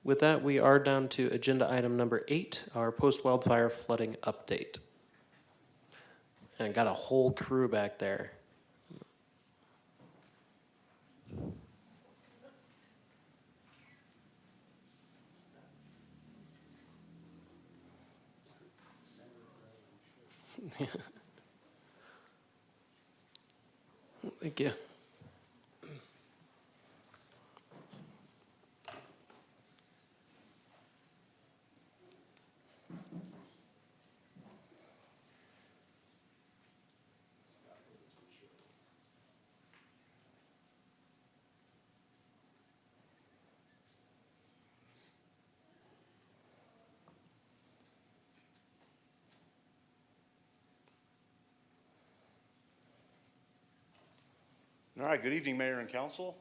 With that, we are down to agenda item number 8, our post-wildfire flooding update. And got a whole crew back there. Thank you. All right, good evening, Mayor and Council.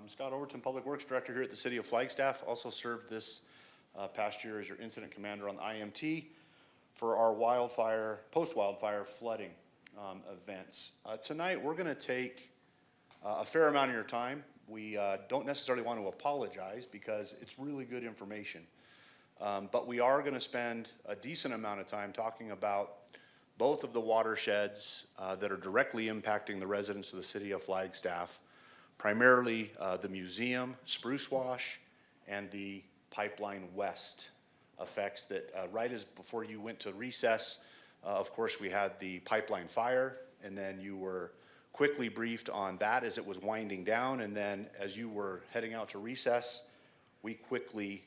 Scott Overton, Public Works Director here at the City of Flagstaff. Also served this past year as your incident commander on the IMT for our post-wildfire flooding events. Tonight, we're gonna take a fair amount of your time. We don't necessarily want to apologize because it's really good information. But we are gonna spend a decent amount of time talking about both of the watersheds that are directly impacting the residents of the City of Flagstaff, primarily the museum, Spruce Wash, and the Pipeline West effects that right as before you went to recess, of course, we had the pipeline fire, and then you were quickly briefed on that as it was winding down, and then as you were heading out to recess, we quickly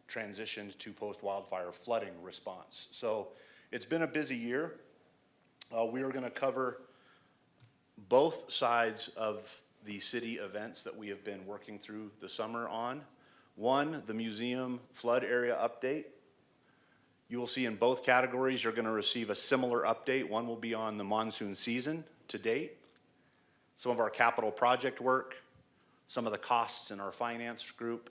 transitioned to post-wildfire flooding response. So it's been a busy year. We are going to cover both sides of the city events that we have been working through the summer on. One, the museum flood area update. You will see in both categories you're going to receive a similar update. One will be on the monsoon season to date, some of our capital project work, some of the costs in our finance group,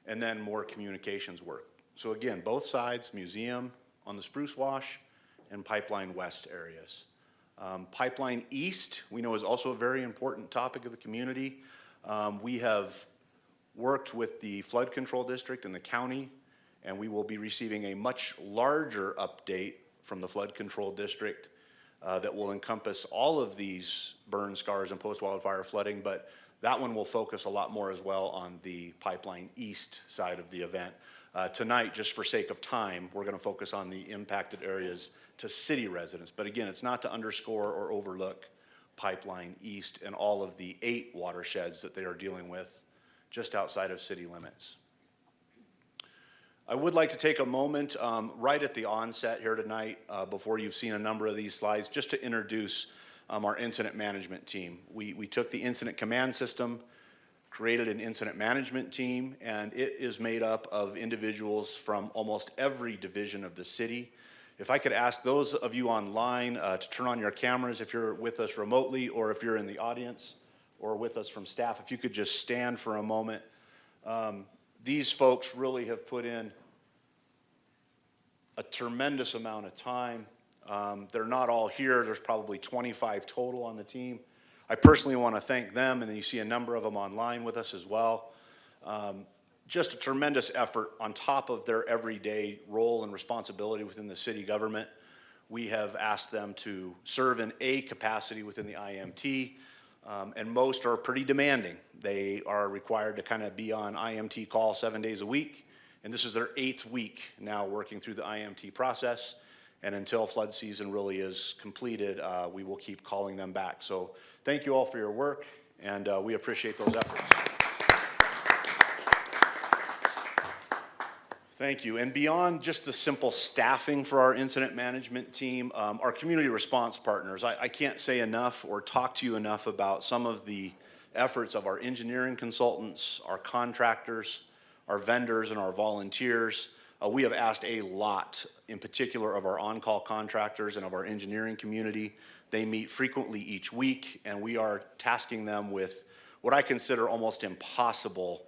and then more communications work. So again, both sides, museum on the Spruce Wash and Pipeline West areas. Pipeline East, we know, is also a very important topic of the community. We have worked with the flood control district and the county, and we will be receiving a much larger update from the flood control district that will encompass all of these burn scars and post-wildfire flooding, but that one will focus a lot more as well on the Pipeline East side of the event. Tonight, just for sake of time, we're going to focus on the impacted areas to city residents. But again, it's not to underscore or overlook Pipeline East and all of the 8 watersheds that they are dealing with just outside of city limits. I would like to take a moment right at the onset here tonight, before you've seen a number of these slides, just to introduce our incident management team. We took the incident command system, created an incident management team, and it is made up of individuals from almost every division of the city. If I could ask those of you online to turn on your cameras if you're with us remotely, or if you're in the audience or with us from staff, if you could just stand for a moment. These folks really have put in a tremendous amount of time. They're not all here. There's probably 25 total on the team. I personally want to thank them, and then you see a number of them online with us as well. Just a tremendous effort on top of their everyday role and responsibility within the city government. We have asked them to serve in a capacity within the IMT, and most are pretty demanding. They are required to kind of be on IMT call 7 days a week, and this is their 8th week now working through the IMT process. And until flood season really is completed, we will keep calling them back. So thank you all for your work, and we appreciate those efforts. Thank you. And beyond just the simple staffing for our incident management team, our community response partners, I can't say enough or talk to you enough about some of the efforts of our engineering consultants, our contractors, our vendors, and our volunteers. We have asked a lot, in particular of our on-call contractors and of our engineering community. They meet frequently each week, and we are tasking them with what I consider almost impossible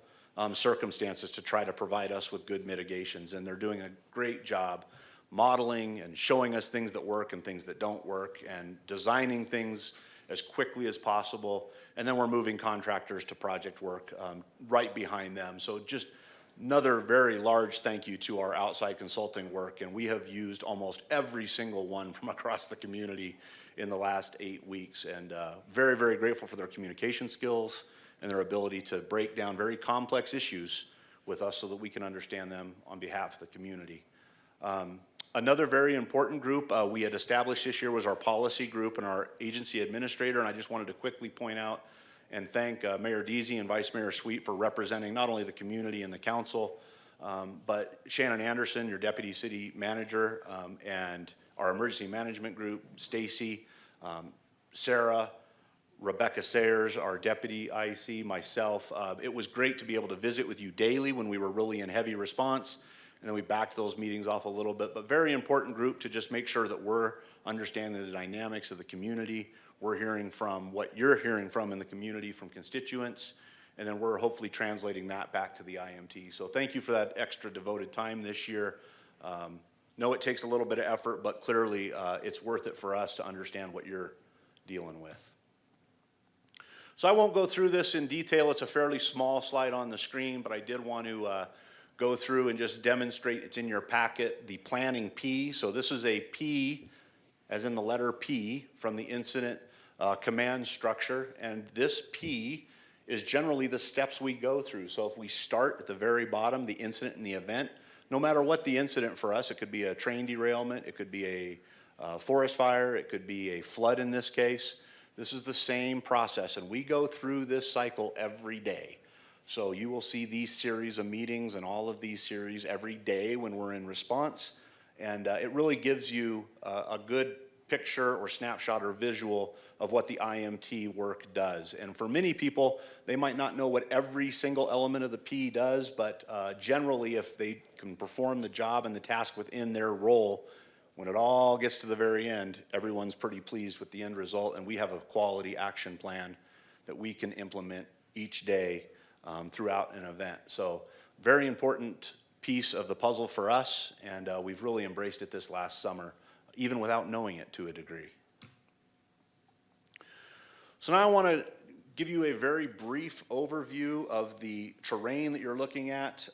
circumstances to try to provide us with good mitigations. And they're doing a great job modeling and showing us things that work and things that don't work, and designing things as quickly as possible. And then we're moving contractors to project work right behind them. So just Another very large thank you to our outside consulting work, and we have used almost every single one from across the community in the last 8 weeks, and very, very grateful for their communication skills and their ability to break down very complex issues with us so that we can understand them on behalf of the community. Another very important group we had established this year was our policy group and our agency administrator, and I just wanted to quickly point out and thank Mayor Deasy and Vice Mayor Sweet for representing not only the community and the council, but Shannon Anderson, your deputy city manager, and our emergency management group, Stacy, Sarah, Rebecca Sayers, our deputy IC, myself. It was great to be able to visit with you daily when we were really in heavy response, and then we backed those meetings off a little bit, but very important group to just make sure that we're understanding the dynamics of the community. We're hearing from what you're hearing from in the community from constituents, and then we're hopefully translating that back to the IMT. So thank you for that extra devoted time this year. Know it takes a little bit of effort, but clearly it's worth it for us to understand what you're dealing with. So I won't go through this in detail. It's a fairly small slide on the screen, but I did want to go through and just demonstrate, it's in your packet, the planning P. So this is a P, as in the letter P, from the incident command structure, and this P is generally the steps we go through. So if we start at the very bottom, the incident and the event, no matter what the incident for us, it could be a train derailment, it could be a forest fire, it could be a flood in this case. This is the same process, and we go through this cycle every day. So you will see these series of meetings and all of these series every day when we're in response, and it really gives you a good picture or snapshot or visual of what the IMT work does. And for many people, they might not know what every single element of the P does, but generally if they can perform the job and the task within their role, when it all gets to the very end, everyone's pretty pleased with the end result, and we have a quality action plan that we can implement each day throughout an event. So very important piece of the puzzle for us, and we've really embraced it this last summer, even without knowing it to a degree. So now I want to give you a very brief overview of the terrain that you're looking at.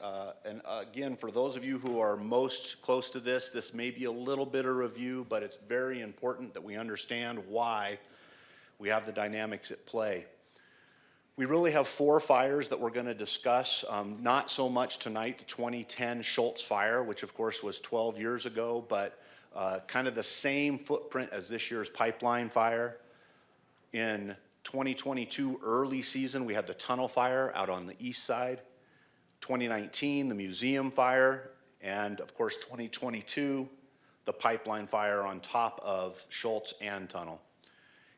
And again, for those of you who are most close to this, this may be a little bit of review, but it's very important that we understand why we have the dynamics at play. We really have 4 fires that we're going to discuss, not so much tonight, the 2010 Schultz fire, which of course was 12 years ago, but kind of the same footprint as this year's pipeline fire. In 2022 early season, we had the tunnel fire out on the east side. 2019, the museum fire, and of course 2022, the pipeline fire on top of Schultz and tunnel.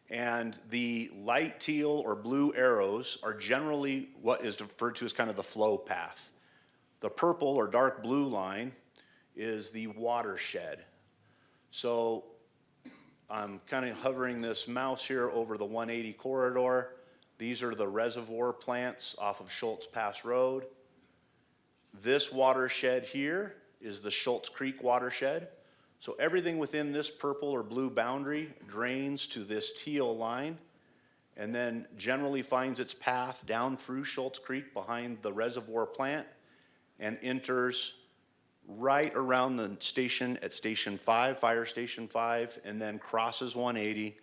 And the light teal or blue arrows are generally what is referred to as kind of the flow path. The purple or dark blue line is the watershed. So I'm kind of hovering this mouse here over the 180 corridor. These are the reservoir plants off of Schultz Pass Road. This watershed here is the Schultz Creek watershed. So everything within this purple or blue boundary drains to this teal line and then generally finds its path down through Schultz Creek behind the reservoir plant and enters right around the station at Station 5, Fire Station 5, and then crosses 180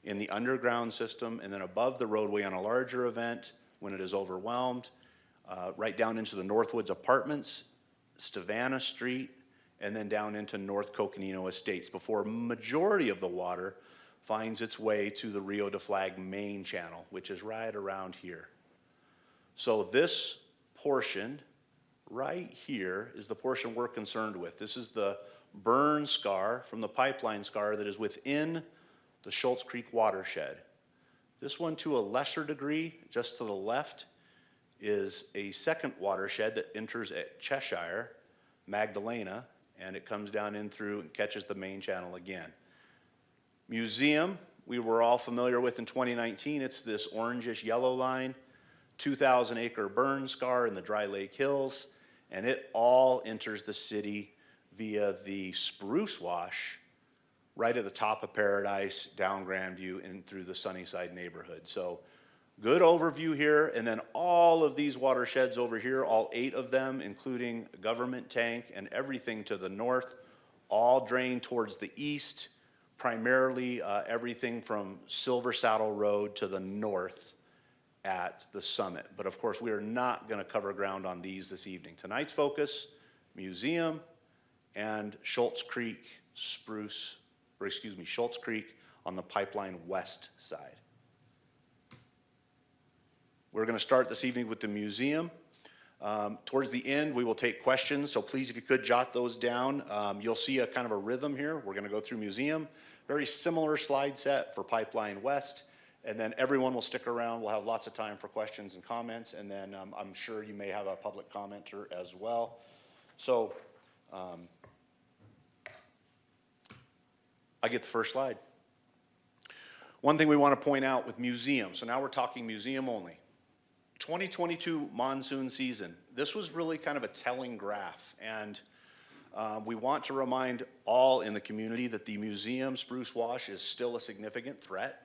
in the underground system and then above the roadway on a larger event when it is overwhelmed, right down into the Northwoods Apartments, Savannah Street, and then down into North Coconino Estates before majority of the water finds its way to the Rio de Flag main channel, which is right around here. So this portion right here is the portion we're concerned with. This is the burn scar from the pipeline scar that is within the Schultz Creek watershed. This one, to a lesser degree, just to the left, is a second watershed that enters at Cheshire, Magdalena, and it comes down in through and catches the main channel again. Museum, we were all familiar with in 2019. It's this orangish yellow line, 2,000 acre burn scar in the Dry Lake Hills, and it all enters the city via the Spruce Wash right at the top of Paradise, down Grandview, and through the Sunnyside neighborhood. So good overview here, and then all of these watersheds over here, all 8 of them, including government tank and everything to the north, all drain towards the east, primarily everything from Silver Saddle Road to the north at the summit. But of course, we are not going to cover ground on these this evening. Tonight's focus, museum and Schultz Creek, Spruce, or excuse me, Schultz Creek on the pipeline west side. We're going to start this evening with the museum. Towards the end, we will take questions, so please, if you could, jot those down. You'll see a kind of a rhythm here. We're going to go through museum, very similar slide set for pipeline west, and then everyone will stick around. We'll have lots of time for questions and comments, and then I'm sure you may have a public commenter as well. So I get the first slide. One thing we want to point out with museum, so now we're talking museum only. 2022 monsoon season, this was really kind of a telling graph, and we want to remind all in the community that the museum Spruce Wash is still a significant threat.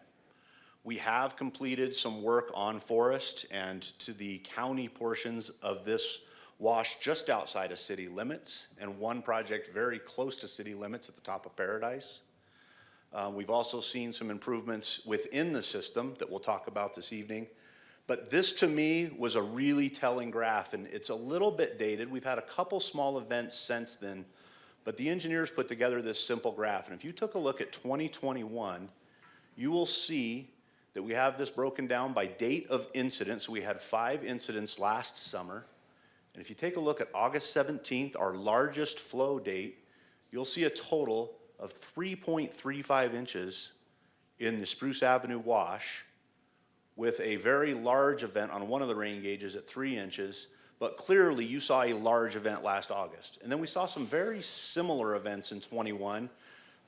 We have completed some work on forest and to the county portions of this wash just outside of city limits, and one project very close to city limits at the top of Paradise. We've also seen some improvements within the system that we'll talk about this evening. But this, to me, was a really telling graph, and it's a little bit dated. We've had a couple small events since then, but the engineers put together this simple graph. And if you took a look at 2021, you will see that we have this broken down by date of incident. So we had 5 incidents last summer. And if you take a look at August 17th, our largest flow date, you'll see a total of 3.35 inches in the Spruce Avenue wash, with a very large event on one of the rain gauges at 3 inches, but clearly you saw a large event last August. And then we saw some very similar events in 21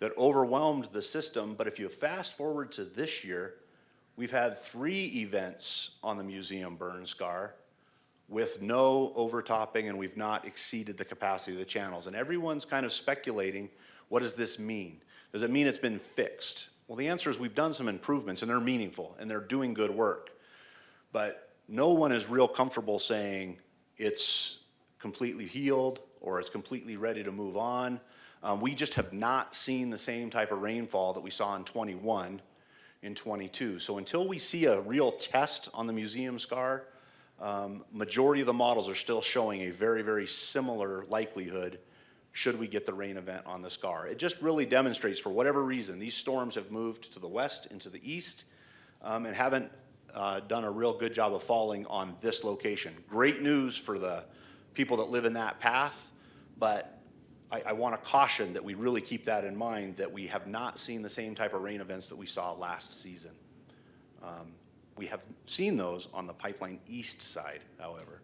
that overwhelmed the system, but if you fast forward to this year, we've had 3 events on the museum burn scar with no overtopping, and we've not exceeded the capacity of the channels. And everyone's kind of speculating, what does this mean? Does it mean it's been fixed? Well, the answer is we've done some improvements, and they're meaningful, and they're doing good work. But no one is real comfortable saying it's completely healed or it's completely ready to move on. We just have not seen the same type of rainfall that we saw in 21 in 22. So until we see a real test on the museum scar, majority of the models are still showing a very, very similar likelihood should we get the rain event on the scar. It just really demonstrates, for whatever reason, these storms have moved to the west and to the east, and haven't done a real good job of falling on this location. Great news for the people that live in that path, but I want to caution that we really keep that in mind, that we have not seen the same type of rain events that we saw last season. We have seen those on the pipeline east side, however.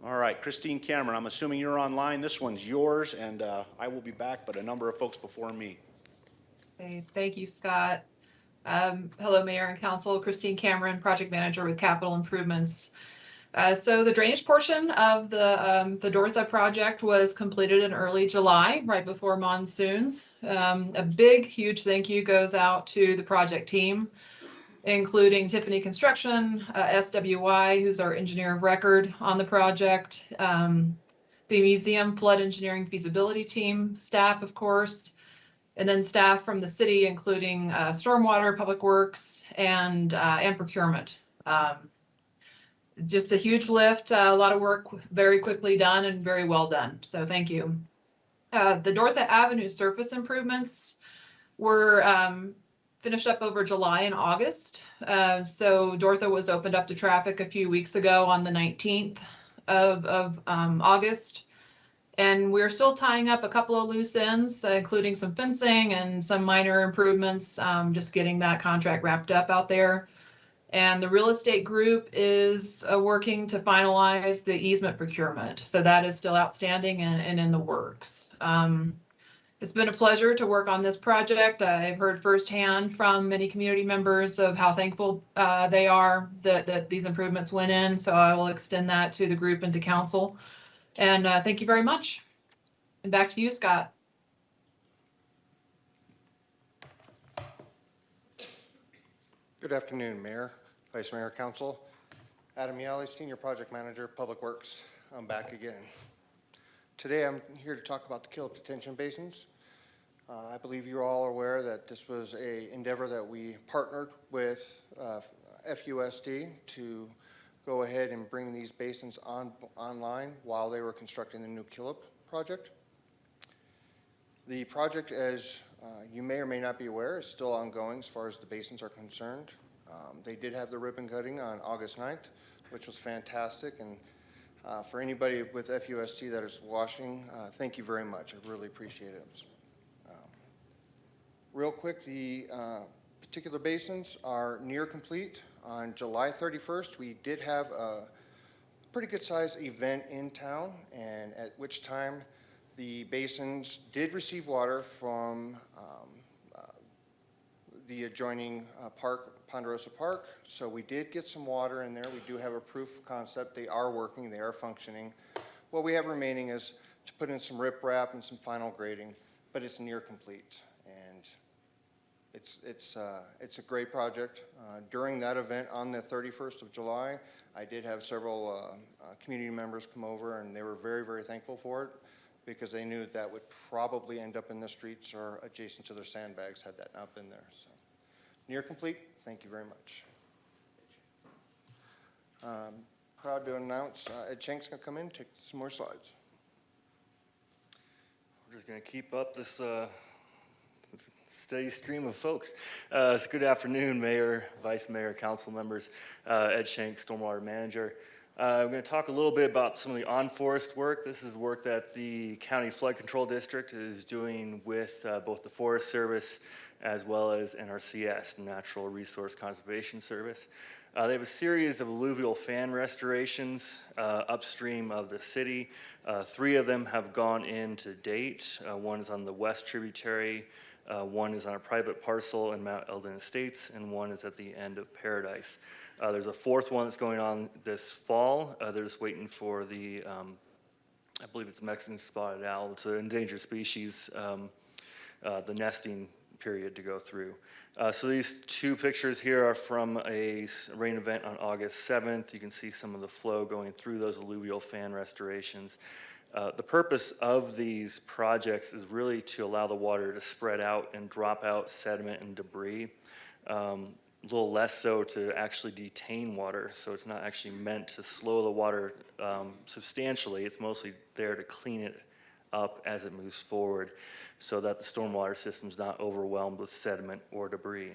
All right, Christine Cameron, I'm assuming you're online. This one's yours, and I will be back, but a number of folks before me. Okay, thank you, Scott. Hello, Mayor and Council. Christine Cameron, Project Manager with Capital Improvements. So the drainage portion of the Dorothy project was completed in early July, right before monsoons. A big, huge thank you goes out to the project team, including Tiffany Construction, SWY, who's our engineer of record on the project, the museum flood engineering feasibility team, staff, of course, and then staff from the city, including stormwater, public works, and procurement. Just a huge lift, a lot of work very quickly done and very well done. So thank you. The Dora Avenue surface improvements were finished up over July and August. So Dorothy was opened up to traffic a few weeks ago on the 19th of August. And we're still tying up a couple of loose ends, including some fencing and some minor improvements, just getting that contract wrapped up out there. And the real estate group is working to finalize the easement procurement. So that is still outstanding and in the works. It's been a pleasure to work on this project. I've heard firsthand from many community members of how thankful they are that these improvements went in. So I will extend that to the group and to council. And thank you very much. And back to you, Scott. Good afternoon, Mayor, Vice Mayor, Council. Adam Yali, Senior Project Manager, Public Works. I'm back again. Today I'm here to talk about the kill detention basins. I believe you're all aware that this was an endeavor that we partnered with FUSD to go ahead and bring these basins online while they were constructing the new Killip project. The project, as you may or may not be aware, is still ongoing as far as the basins are concerned. They did have the ribbon cutting on August 9th, which was fantastic. And for anybody with FUSD that is watching, thank you very much. I really appreciate it. Real quick, the particular basins are near complete. On July 31st, we did have a pretty good sized event in town, and at which time the basins did receive water from the adjoining park, Ponderosa Park. So we did get some water in there. We do have a proof of concept. They are working, they are functioning. What we have remaining is to put in some riprap and some final grading, but it's near complete. And it's a great project. During that event on the 31st of July, I did have several community members come over, and they were very, very thankful for it, because they knew that would probably end up in the streets or adjacent to their sandbags had that not been there. So, near complete. Thank you very much. Proud to announce Ed Shank's going to come in and take some more slides. We're just going to keep up this steady stream of folks. So good afternoon, Mayor, Vice Mayor, Council members. Ed Shank, Stormwater Manager. I'm going to talk a little bit about some of the on-forest work. This is work that the County Flood Control District is doing with both the Forest Service as well as NRCS, Natural Resource Conservation Service. They have a series of alluvial fan restorations upstream of the city. 3 of them have gone in to date. One is on the west tributary, one is on a private parcel in Mount Eldon Estates, and one is at the end of Paradise. There's a 4th one that's going on this fall. They're just waiting for the, I believe it's Mexican spotted owl. It's an endangered species, the nesting period to go through. So these 2 pictures here are from a rain event on August 7th. You can see some of the flow going through those alluvial fan restorations. The purpose of these projects is really to allow the water to spread out and drop out sediment and debris. A little less so to actually detain water, so it's not actually meant to slow the water substantially. It's mostly there to clean it up as it moves forward so that the stormwater system is not overwhelmed with sediment or debris.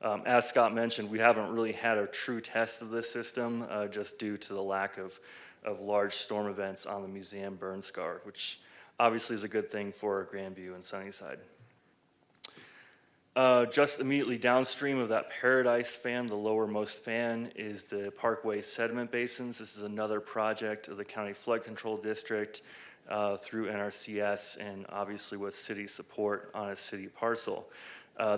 As Scott mentioned, we haven't really had a true test of this system just due to the lack of large storm events on the museum burn scar, which obviously is a good thing for Grandview and Sunnyside. Just immediately downstream of that Paradise fan, the lowermost fan, is the Parkway Sediment Basins. This is another project of the County Flood Control District through NRCS and obviously with city support on a city parcel.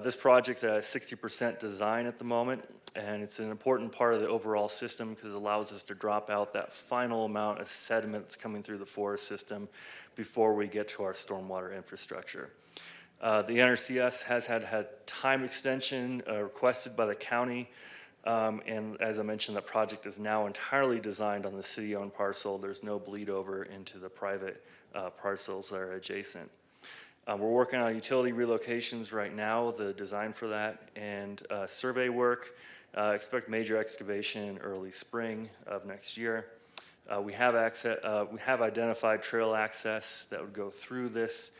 This project's at 60% design at the moment, and it's an important part of the overall system because it allows us to drop out that final amount of sediment that's coming through the forest system before we get to our stormwater infrastructure. The NRCS has had time extension requested by the county, and as I mentioned, the project is now entirely designed on the city-owned parcel. There's no bleed over into the private parcels that are adjacent. We're working on utility relocations right now, the design for that, and survey work. Expect major excavation in early spring of next year. We have identified trail access that would go through this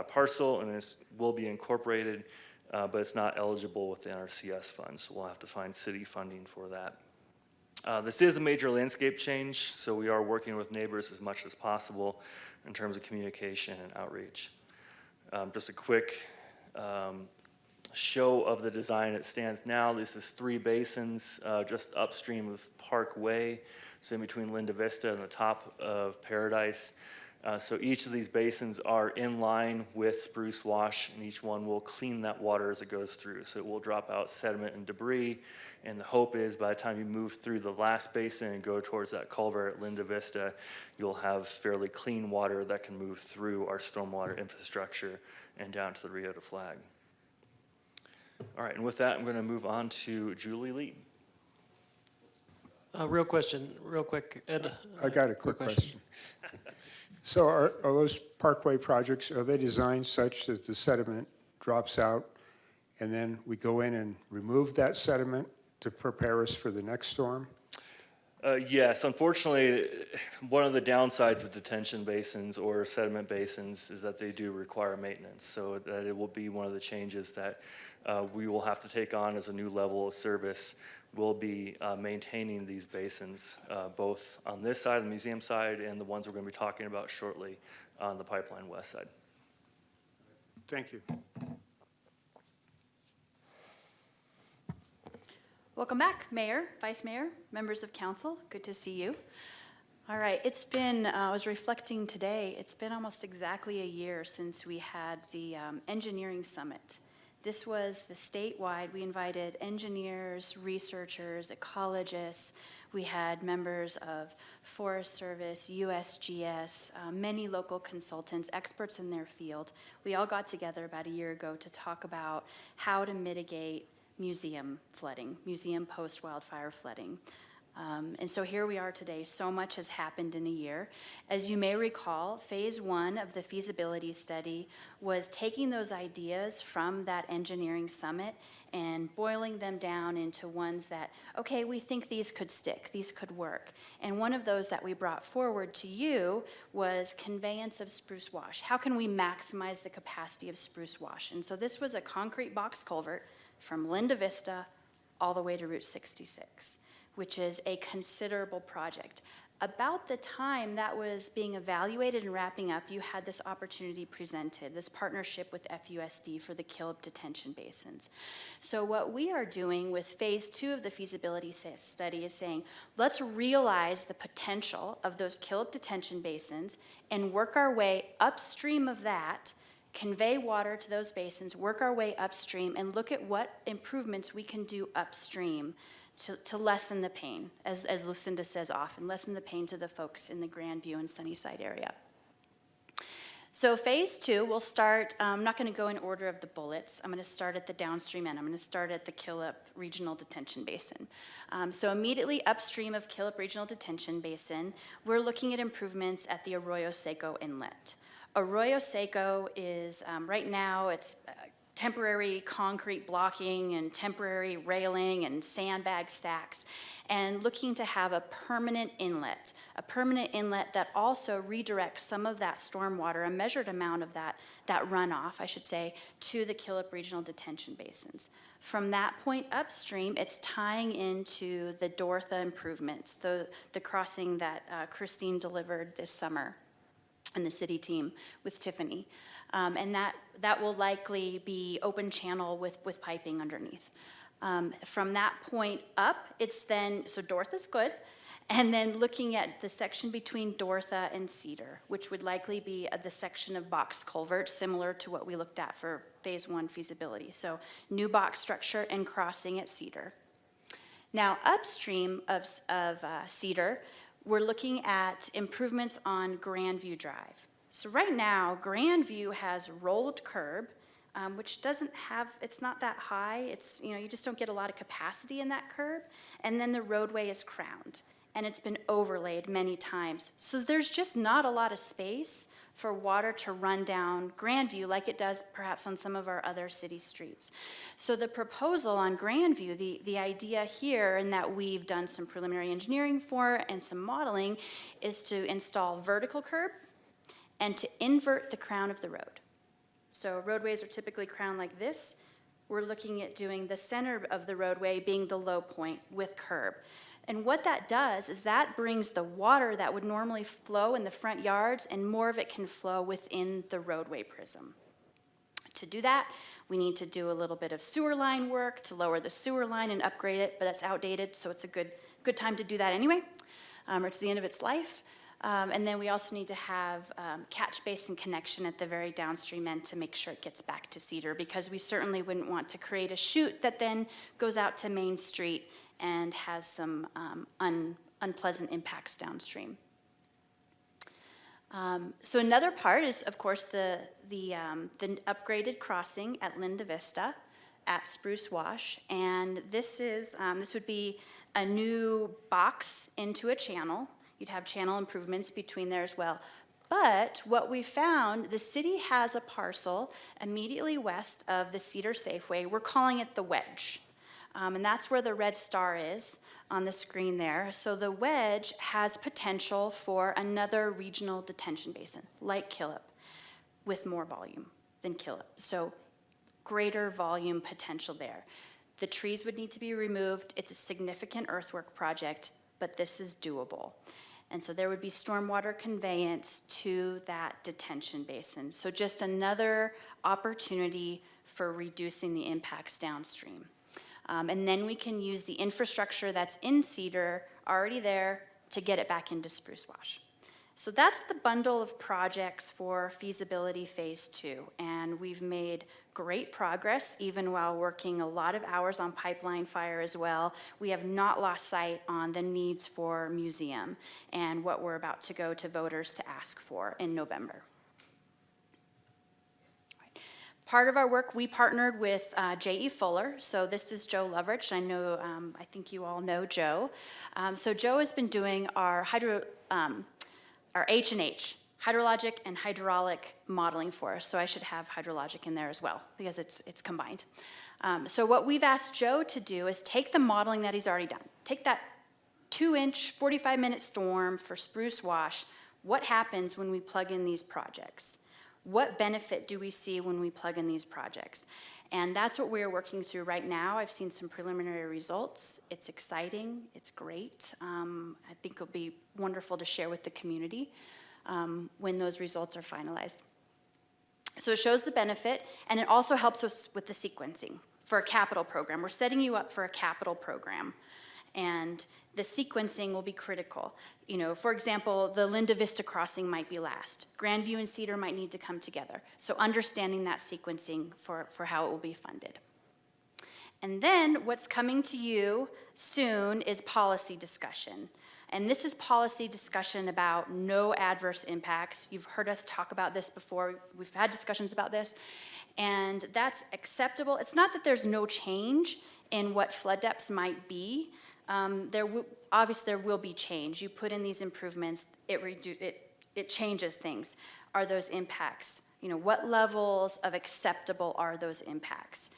parcel, and it will be incorporated, but it's not eligible with the NRCS funds, so we'll have to find city funding for that. This is a major landscape change, so we are working with neighbors as much as possible in terms of communication and outreach. Just a quick show of the design it stands now. This is 3 basins just upstream of Parkway, so in between Linda Vista and the top of Paradise. So each of these basins are in line with Spruce Wash, and each one will clean that water as it goes through. So it will drop out sediment and debris, and the hope is by the time you move through the last basin and go towards that culvert at Linda Vista, you'll have fairly clean water that can move through our stormwater infrastructure and down to the Rio de Flag. All right, and with that, I'm going to move on to Julie Lee. Real quick, Ed. I got a quick question. So are those Parkway projects, are they designed such that the sediment drops out and then we go in and remove that sediment to prepare us for the next storm? Yes, unfortunately, one of the downsides of detention basins or sediment basins is that they do require maintenance. So that it will be one of the changes that we will have to take on as a new level of service. We'll be maintaining these basins, both on this side, the museum side, and the ones we're going to be talking about shortly on the Pipeline West side. Thank you. Welcome back, Mayor, Vice Mayor, members of council. Good to see you. All right, it's been, I was reflecting today, it's been almost exactly a year since we had the engineering summit. This was the statewide, we invited engineers, researchers, ecologists. We had members of Forest Service, USGS, many local consultants, experts in their field. We all got together about a year ago to talk about how to mitigate museum flooding, museum post-wildfire flooding. And so here we are today. So much has happened in a year. As you may recall, phase 1 of the feasibility study was taking those ideas from that engineering summit and boiling them down into ones that, okay, we think these could stick, these could work. And one of those that we brought forward to you was conveyance of spruce wash. How can we maximize the capacity of spruce wash? And so this was a concrete box culvert from Linda Vista all the way to Route 66, which is a considerable project. About the time that was being evaluated and wrapping up, you had this opportunity presented, this partnership with FUSD for the Killip detention basins. So what we are doing with phase 2 of the feasibility study is saying, let's realize the potential of those Killip detention basins and work our way upstream of that, convey water to those basins, work our way upstream, and look at what improvements we can do upstream to lessen the pain, as Lucinda says often, lessen the pain to the folks in the Grandview and Sunnyside area. So phase 2, we'll start, I'm not going to go in order of the bullets. I'm going to start at the downstream end. I'm going to start at the Killip Regional Detention Basin. So immediately upstream of Killip Regional Detention Basin, we're looking at improvements at the Arroyo Seco Inlet. Arroyo Seco is, right now, it's temporary concrete blocking and temporary railing and sandbag stacks, and looking to have a permanent inlet that also redirects some of that stormwater, a measured amount of that runoff, I should say, to the Killip Regional Detention Basins. From that point upstream, it's tying into the Dortha improvements, the crossing that Christine delivered this summer and the city team with Tiffany. And that will likely be open channel with piping underneath. From that point up, it's then, so Dortha's good, and then looking at the section between Dortha and Cedar, which would likely be the section of box culvert, similar to what we looked at for phase 1 feasibility. So new box structure and crossing at Cedar. Now upstream of Cedar, we're looking at improvements on Grandview Drive. So right now, Grandview has rolled curb, which doesn't have, it's not that high. It's, you just don't get a lot of capacity in that curb. And then the roadway is crowned, and it's been overlaid many times. So there's just not a lot of space for water to run down Grandview like it does perhaps on some of our other city streets. So the proposal on Grandview, the idea here, and that we've done some preliminary engineering for and some modeling, is to install vertical curb and to invert the crown of the road. So roadways are typically crowned like this. We're looking at doing the center of the roadway being the low point with curb. And what that does is that brings the water that would normally flow in the front yards, and more of it can flow within the roadway prism. To do that, we need to do a little bit of sewer line work to lower the sewer line and upgrade it, but that's outdated, so it's a good time to do that anyway, or it's the end of its life. And then we also need to have catch basin connection at the very downstream end to make sure it gets back to Cedar, because we certainly wouldn't want to create a chute that then goes out to Main Street and has some unpleasant impacts downstream. So another part is, of course, the upgraded crossing at Linda Vista. at Spruce Wash. And this would be a new box into a channel. You'd have channel improvements between there as well. But what we found, the city has a parcel immediately west of the Cedar Safeway. We're calling it the Wedge. And that's where the red star is on the screen there. So the Wedge has potential for another regional detention basin, like Killip, with more volume than Killip. So greater volume potential there. The trees would need to be removed. It's a significant earthwork project, but this is doable. And so there would be stormwater conveyance to that detention basin. So just another opportunity for reducing the impacts downstream. And then we can use the infrastructure that's in Cedar, already there, to get it back into Spruce Wash. So that's the bundle of projects for feasibility phase 2. And we've made great progress, even while working a lot of hours on pipeline fire as well. We have not lost sight on the needs for museum and what we're about to go to voters to ask for in November. Part of our work, we partnered with J.E. Fuller. So this is Joe Loveridge. I think you all know Joe. So Joe has been doing our H&H, hydrologic and hydraulic modeling for us. So I should have hydrologic in there as well because it's combined. So what we've asked Joe to do is take the modeling that he's already done. Take that 2-inch, 45-minute storm for Spruce Wash. What happens when we plug in these projects? What benefit do we see when we plug in these projects? And that's what we're working through right now. I've seen some preliminary results. It's exciting. It's great. I think it'll be wonderful to share with the community when those results are finalized. So it shows the benefit, and it also helps us with the sequencing for a capital program. We're setting you up for a capital program, and the sequencing will be critical. You know, for example, the Linda Vista crossing might be last. Grandview and Cedar might need to come together. So understanding that sequencing for how it will be funded. And then what's coming to you soon is policy discussion. And this is policy discussion about no adverse impacts. You've heard us talk about this before. We've had discussions about this. And that's acceptable. It's not that there's no change in what flood depths might be. Obviously, there will be change. You put in these improvements, it changes things. Are those impacts? You know, what levels of acceptable are those impacts?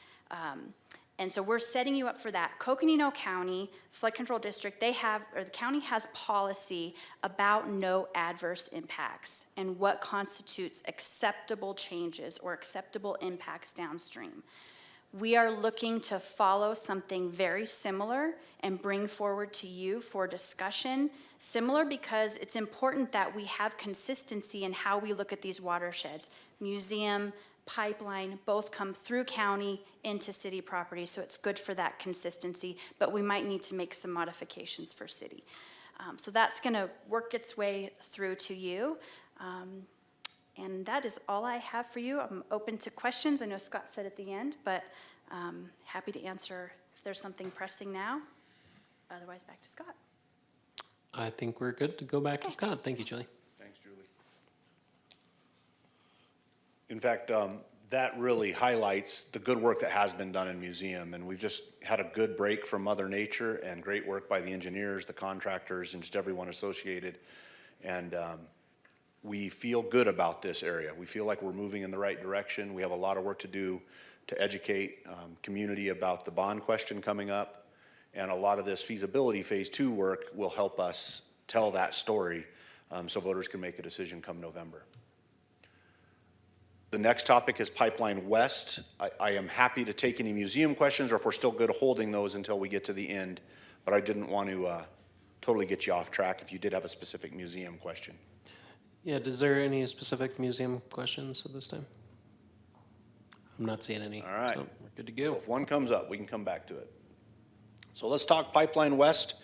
And so we're setting you up for that. Coconino County Flood Control District, the county has policy about no adverse impacts and what constitutes acceptable changes or acceptable impacts downstream. We are looking to follow something very similar and bring forward to you for discussion. Similar because it's important that we have consistency in how we look at these watersheds. Museum, pipeline, both come through county into city property, so it's good for that consistency, but we might need to make some modifications for city. So that's gonna work its way through to you. And that is all I have for you. I'm open to questions. I know Scott said at the end, but happy to answer if there's something pressing now. Otherwise, back to Scott. I think we're good to go back to Scott. Thank you, Julie. Thanks, Julie. In fact, that really highlights the good work that has been done in museum. And we've just had a good break from Mother Nature and great work by the engineers, the contractors, and just everyone associated. And we feel good about this area. We feel like we're moving in the right direction. We have a lot of work to do to educate community about the bond question coming up. And a lot of this feasibility phase 2 work will help us tell that story so voters can make a decision come November. The next topic is Pipeline West. I am happy to take any museum questions, or if we're still good holding those until we get to the end, but I didn't want to totally get you off track if you did have a specific museum question. Yeah, is there any specific museum questions at this time? I'm not seeing any. All right. So we're good to go. If one comes up, we can come back to it. So let's talk Pipeline West.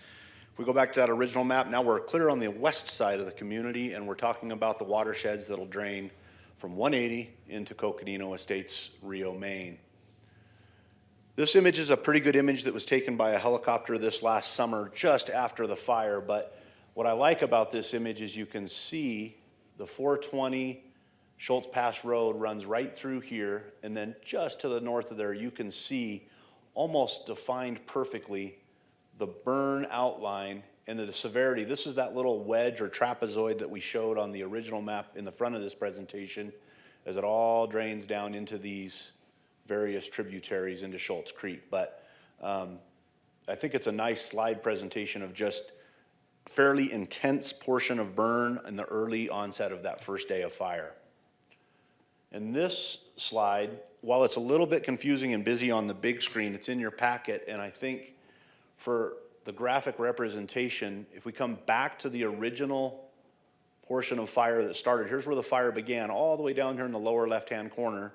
If we go back to that original map, now we're clear on the west side of the community, and we're talking about the watersheds that'll drain from 180 into Coconino Estates, Rio, Maine. This image is a pretty good image that was taken by a helicopter this last summer just after the fire, but what I like about this image is you can see the 420 Schultz Pass Road runs right through here, and then just to the north of there, you can see almost defined perfectly the burn outline and the severity. This is that little wedge or trapezoid that we showed on the original map in the front of this presentation, as it all drains down into these various tributaries into Schultz Creek. But I think it's a nice slide presentation of just fairly intense portion of burn in the early onset of that first day of fire. And this slide, while it's a little bit confusing and busy on the big screen, it's in your packet, and I think for the graphic representation, if we come back to the original portion of fire that started, here's where the fire began, all the way down here in the lower left-hand corner.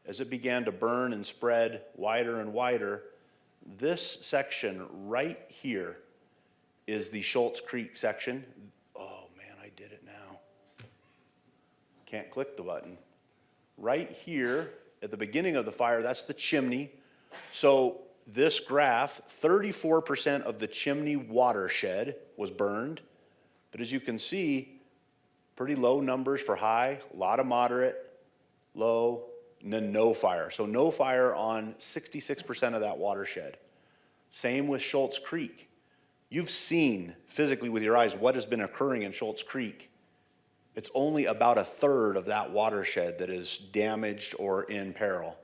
As it began to burn and spread wider and wider, this section right here is the Schultz Creek section. Oh man, I did it now. Can't click the button. Right here at the beginning of the fire, that's the chimney. So this graph, 34% of the chimney watershed was burned. But as you can see, pretty low numbers for high, a lot of moderate, low, and then no fire. So no fire on 66% of that watershed. Same with Schultz Creek. You've seen physically with your eyes what has been occurring in Schultz Creek. It's only about a third of that watershed that is damaged or in peril.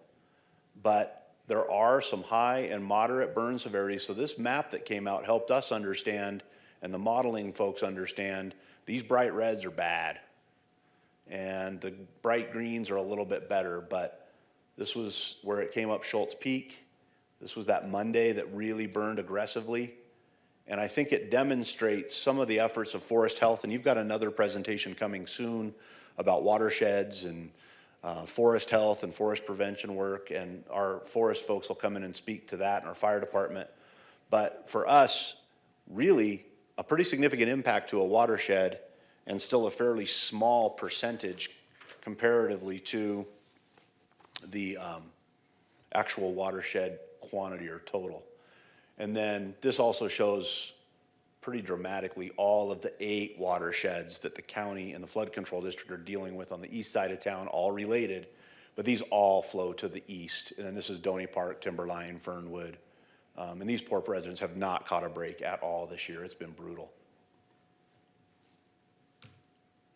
But there are some high and moderate burn severities. So this map that came out helped us understand, and the modeling folks understand, these bright reds are bad. And the bright greens are a little bit better, but this was where it came up Schultz Peak. This was that Monday that really burned aggressively. And I think it demonstrates some of the efforts of forest health, and you've got another presentation coming soon about watersheds and forest health and forest prevention work, and our forest folks will come in and speak to that in our fire department. But for us, really a pretty significant impact to a watershed, and still a fairly small percentage comparatively to the actual watershed quantity or total. And then this also shows pretty dramatically all of the 8 watersheds that the county and the flood control district are dealing with on the east side of town, all related, but these all flow to the east. And then this is Doney Park, Timberline, Fernwood. And these poor residents have not caught a break at all this year. It's been brutal.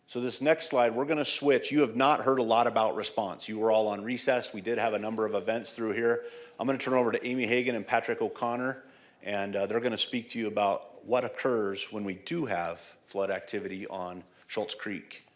So this next slide, we're gonna switch. You have not heard a lot about response. You were all on recess. We did have a number of events through here. I'm gonna turn it over to Amy Hagan and Patrick O'Connor, and they're gonna speak to you about what occurs when we do have flood activity on Schultz Creek.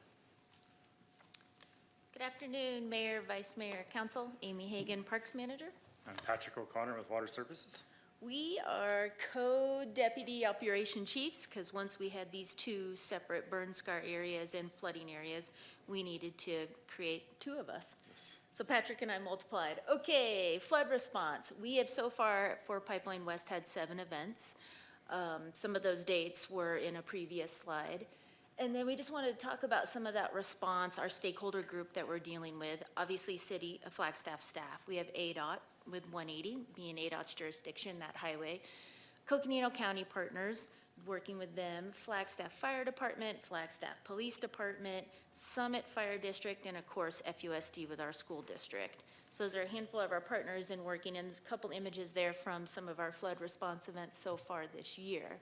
Good afternoon, Mayor, Vice Mayor, Council. Amy Hagan, Parks Manager. I'm Patrick O'Connor with Water Services. We are co-deputy operation chiefs because once we had these 2 separate burn scar areas and flooding areas, we needed to create 2 of us. Yes. So Patrick and I multiplied. Okay, flood response. We have so far for Pipeline West had 7 events. Some of those dates were in a previous slide. And then we just wanted to talk about some of that response, our stakeholder group that we're dealing with. Obviously, City of Flagstaff staff. We have ADOT with 180 being ADOT's jurisdiction, that highway. Coconino County partners, working with them, Flagstaff Fire Department, Flagstaff Police Department, Summit Fire District, and of course FUSD with our school district. So those are a handful of our partners in working, and there's a couple images there from some of our flood response events so far this year.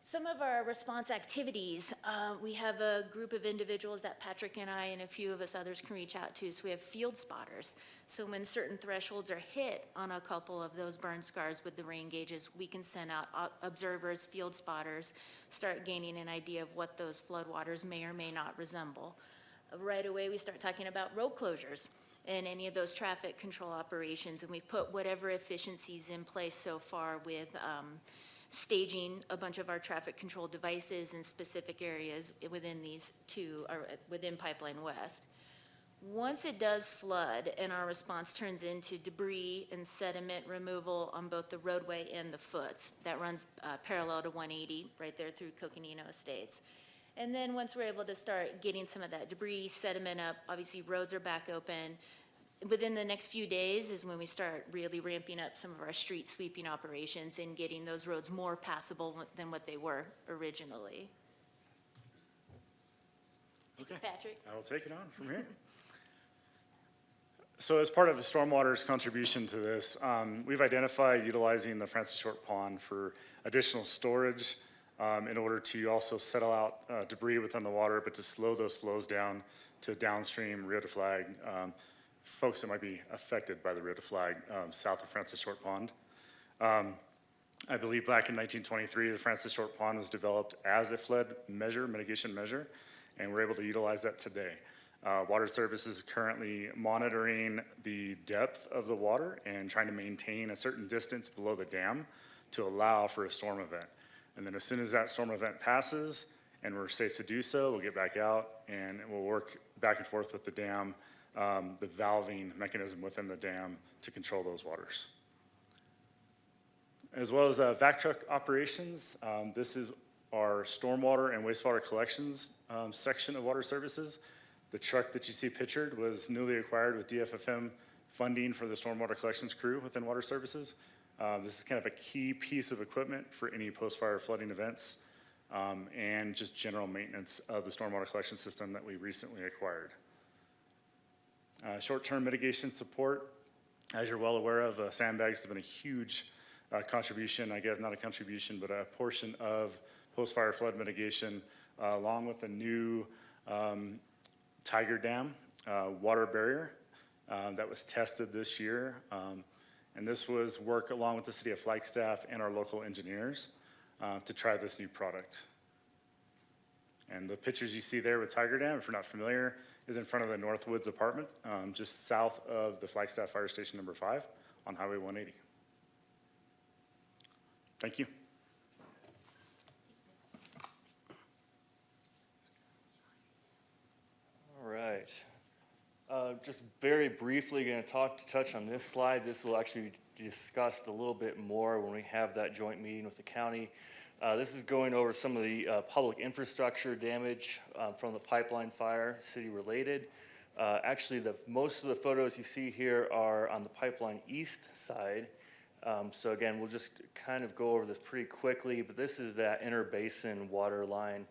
Some of our response activities, we have a group of individuals that Patrick and I and a few of us others can reach out to. So we have field spotters. So when certain thresholds are hit on a couple of those burn scars with the rain gauges, we can send out observers, field spotters, start gaining an idea of what those floodwaters may or may not resemble. Right away, we start talking about road closures and any of those traffic control operations. And we've put whatever efficiencies in place so far with staging a bunch of our traffic control devices in specific areas within these 2, or within Pipeline West. Once it does flood and our response turns into debris and sediment removal on both the roadway and the foots, that runs parallel to 180 right there through Coconino Estates. And then once we're able to start getting some of that debris, sediment up, obviously roads are back open. Within the next few days is when we start really ramping up some of our street sweeping operations and getting those roads more passable than what they were originally. Okay. Patrick? I will take it on from here. So as part of the stormwater's contribution to this, we've identified utilizing the Francis Short Pond for additional storage in order to also settle out debris within the water, but to slow those flows down to downstream Rio de Flag, folks that might be affected by the Rio de Flag south of Francis Short Pond. I believe back in 1923, the Francis Short Pond was developed as a flood measure, mitigation measure, and we're able to utilize that today. Water Services is currently monitoring the depth of the water and trying to maintain a certain distance below the dam to allow for a storm event. And then as soon as that storm event passes and we're safe to do so, we'll get back out and we'll work back and forth with the dam, the valving mechanism within the dam to control those waters. As well as vac truck operations, this is our stormwater and wastewater collections section of Water Services. The truck that you see pictured was newly acquired with DFFM funding for the stormwater collections crew within Water Services. This is kind of a key piece of equipment for any post-fire flooding events and just general maintenance of the stormwater collection system that we recently acquired. Short-term mitigation support, as you're well aware of, sandbags have been a huge contribution, I guess not a contribution, but a portion of post-fire flood mitigation, along with a new Tiger Dam water barrier that was tested this year. And this was work along with the City of Flagstaff and our local engineers to try this new product. And the pictures you see there with Tiger Dam, if you're not familiar, is in front of the Northwoods apartment, just south of the Flagstaff Fire Station number 5 on Highway 180. Thank you. All right. Just very briefly going to touch on this slide. This will actually be discussed a little bit more when we have that joint meeting with the county. This is going over some of the public infrastructure damage from the pipeline fire, city related. Actually, most of the photos you see here are on the pipeline east side. So again, we'll just kind of go over this pretty quickly, but this is that inner basin water line.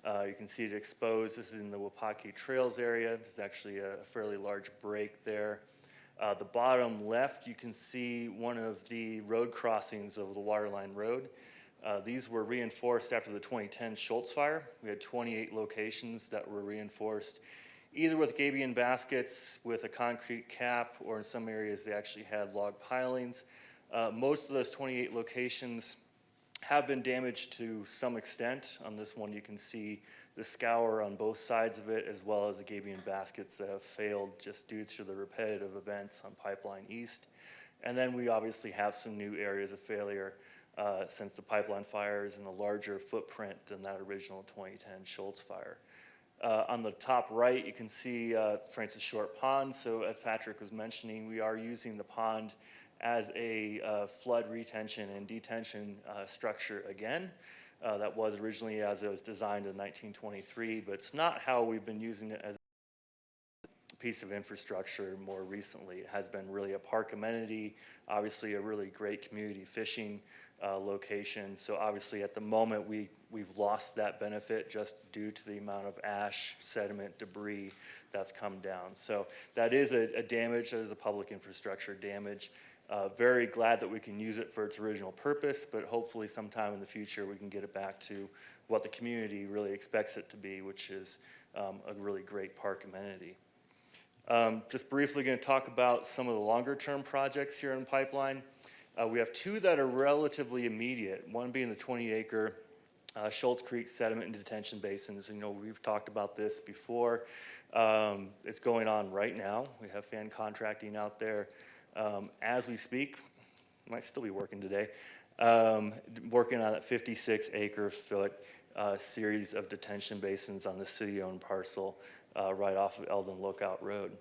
You can see it exposed. This is in the Wapaki Trails area. There's actually a fairly large break there. The bottom left, you can see one of the road crossings of the Waterline Road. These were reinforced after the 2010 Schultz fire. We had 28 locations that were reinforced, either with gabion baskets with a concrete cap, or in some areas they actually had log pilings. Most of those 28 locations have been damaged to some extent. On this one, you can see the scour on both sides of it, as well as the gabion baskets that have failed just due to the repetitive events on Pipeline East. And then we obviously have some new areas of failure since the pipeline fire is in a larger footprint than that original 2010 Schultz fire. On the top right, you can see Francis Short Pond. So as Patrick was mentioning, we are using the pond as a flood retention and detention structure again. That was originally as it was designed in 1923, but it's not how we've been using it as a piece of infrastructure more recently. It has been really a park amenity, obviously a really great community fishing location. So obviously at the moment we've lost that benefit just due to the amount of ash, sediment, debris that's come down. So that is a damage, that is a public infrastructure damage. Very glad that we can use it for its original purpose, but hopefully sometime in the future we can get it back to what the community really expects it to be, which is a really great park amenity. Just briefly going to talk about some of the longer term projects here in Pipeline. We have two that are relatively immediate, one being the 20-acre Schultz Creek Sediment and Detention Basins. You know, we've talked about this before. It's going on right now. We have fan contracting out there. As we speak, might still be working today, working on a 56-acre-foot series of detention basins on the city-owned parcel right off of Eldon Lookout Road.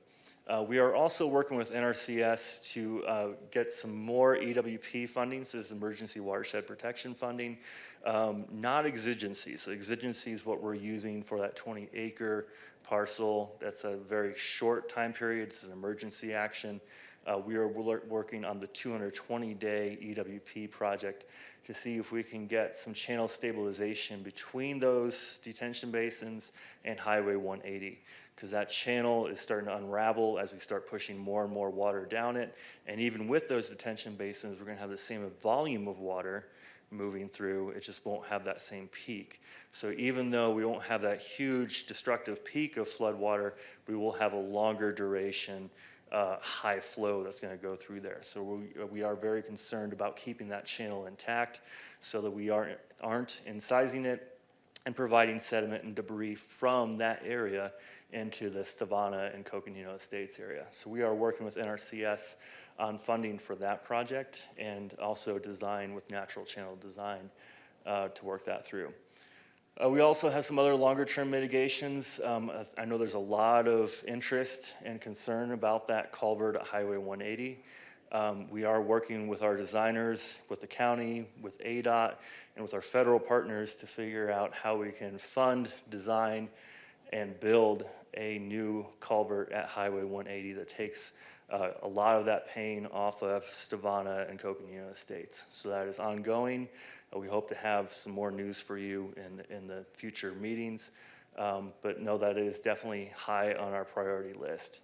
We are also working with NRCS to get some more EWP funding, so this is emergency watershed protection funding, not exigency. So exigency is what we're using for that 20-acre parcel. That's a very short time period. It's an emergency action. we are working on the 220-day EWP project to see if we can get some channel stabilization between those detention basins and Highway 180, because that channel is starting to unravel as we start pushing more and more water down it. And even with those detention basins, we're going to have the same volume of water moving through, it just won't have that same peak. So even though we won't have that huge destructive peak of flood water, we will have a longer duration high flow that's going to go through there. So we are very concerned about keeping that channel intact so that we aren't incising it and providing sediment and debris from that area into the Stavana and Coconino Estates area. So we are working with NRCS on funding for that project and also design with natural channel design to work that through. We also have some other longer term mitigations. I know there's a lot of interest and concern about that culvert at Highway 180. We are working with our designers, with the county, with ADOT, and with our federal partners to figure out how we can fund, design, and build a new culvert at Highway 180 that takes a lot of that pain off of Stavana and Coconino Estates. So that is ongoing. We hope to have some more news for you in the future meetings, but know that it is definitely high on our priority list.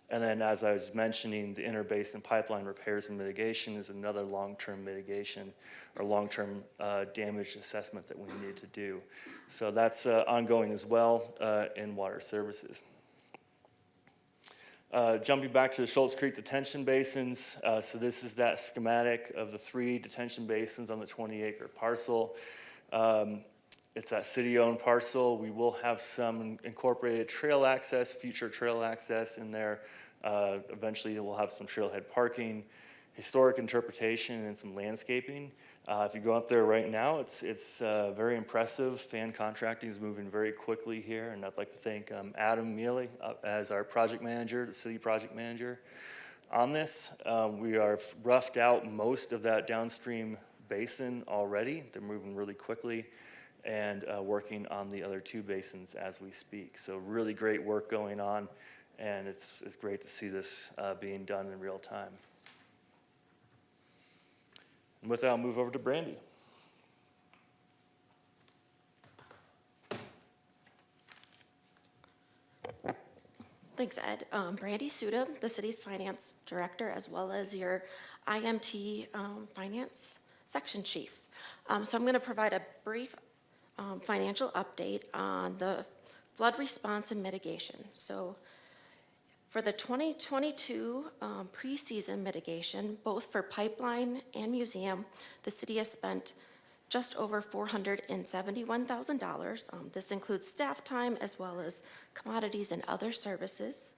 And then, as I was mentioning, the interbasin pipeline repairs and mitigation is another long-term mitigation or long-term damage assessment that we need to do. So that's ongoing as well in water services. Jumping back to the Schultz Creek detention basins, so this is that schematic of the 3 detention basins on the 20-acre parcel. It's that city-owned parcel. We will have some incorporated trail access, future trail access in there. Eventually, we'll have some trailhead parking, historic interpretation, and some landscaping. If you go out there right now, it's very impressive. Fan contracting is moving very quickly here, and I'd like to thank Adam Mealy as our project manager, the city project manager on this. We are roughed out most of that downstream basin already. They're moving really quickly and working on the other 2 basins as we speak. So really great work going on, and it's great to see this being done in real time. And with that, I'll move over to Brandy. Thanks, Ed. Brandy Suda, the city's finance director, as well as your IMT finance section chief. So I'm going to provide a brief financial update on the flood response and mitigation. So for the 2022 preseason mitigation, both for pipeline and museum, the city has spent just over $471,000. This includes staff time as well as commodities and other services.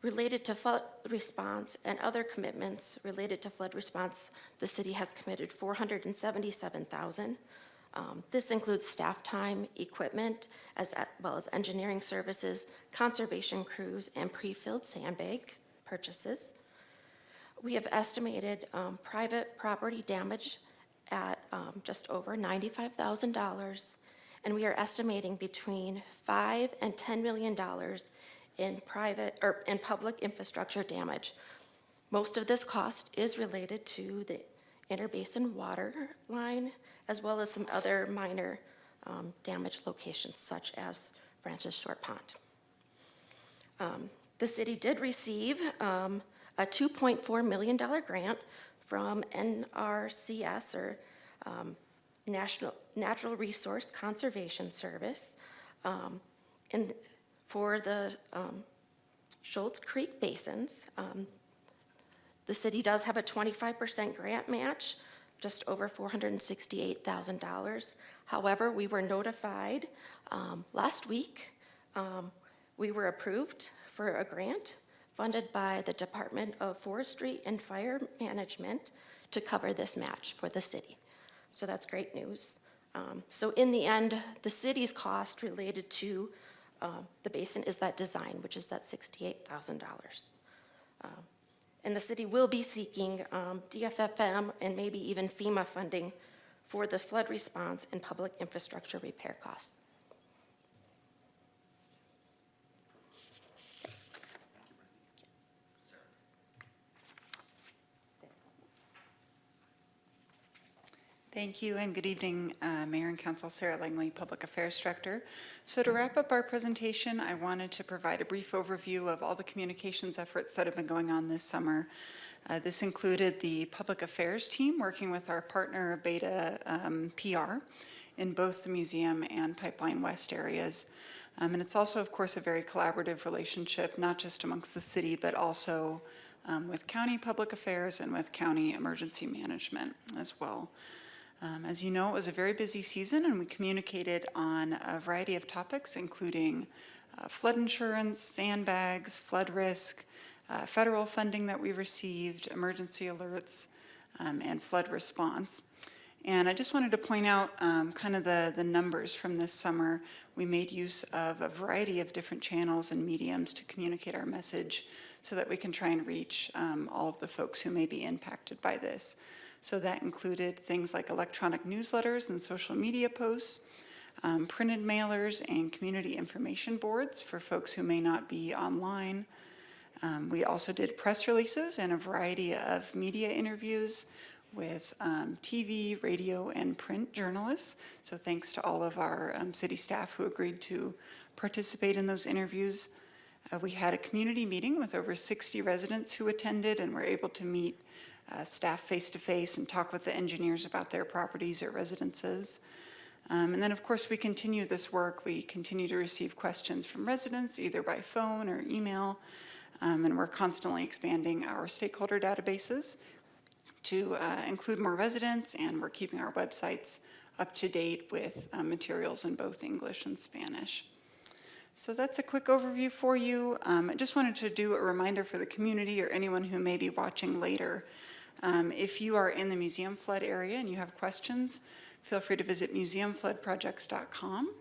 Related to flood response and other commitments related to flood response, the city has committed $477,000. This includes staff time, equipment, as well as engineering services, conservation crews, and pre-filled sandbag purchases. We have estimated private property damage at just over $95,000, and we are estimating between $5 and $10 million in private or in public infrastructure damage. Most of this cost is related to the interbasin water line, as well as some other minor damage locations, such as Francis Short Pond. The city did receive a $2.4 million grant from NRCS, or Natural Resource Conservation Service, and for the Schultz Creek basins. The city does have a 25% grant match, just over $468,000. However, we were notified last week, we were approved for a grant funded by the Department of Forestry and Fire Management to cover this match for the city. So that's great news. So in the end, the city's cost related to the basin is that design, which is that $68,000. And the city will be seeking DFFM and maybe even FEMA funding for the flood response and public infrastructure repair costs. Thank you, and good evening, Mayor and Council. Sarah Langley, Public Affairs Director. So to wrap up our presentation, I wanted to provide a brief overview of all the communications efforts that have been going on this summer. This included the Public Affairs team working with our partner Beta PR in both the museum and Pipeline West areas. And it's also, of course, a very collaborative relationship, not just amongst the city, but also with county public affairs and with county emergency management as well. As you know, it was a very busy season, and we communicated on a variety of topics, including flood insurance, sandbags, flood risk, federal funding that we received, emergency alerts, and flood response. And I just wanted to point out kind of the numbers from this summer. We made use of a variety of different channels and mediums to communicate our message so that we can try and reach all of the folks who may be impacted by this. So that included things like electronic newsletters and social media posts, printed mailers and community information boards for folks who may not be online. We also did press releases and a variety of media interviews with TV, radio, and print journalists. So thanks to all of our city staff who agreed to participate in those interviews. We had a community meeting with over 60 residents who attended and were able to meet staff face-to-face and talk with the engineers about their properties or residences. And then, of course, we continue this work. We continue to receive questions from residents, either by phone or email, and we're constantly expanding our stakeholder databases to include more residents, and we're keeping our websites up to date with materials in both English and Spanish. So that's a quick overview for you. I just wanted to do a reminder for the community or anyone who may be watching later. If you are in the museum flood area and you have questions, feel free to visit museumfloodprojects.com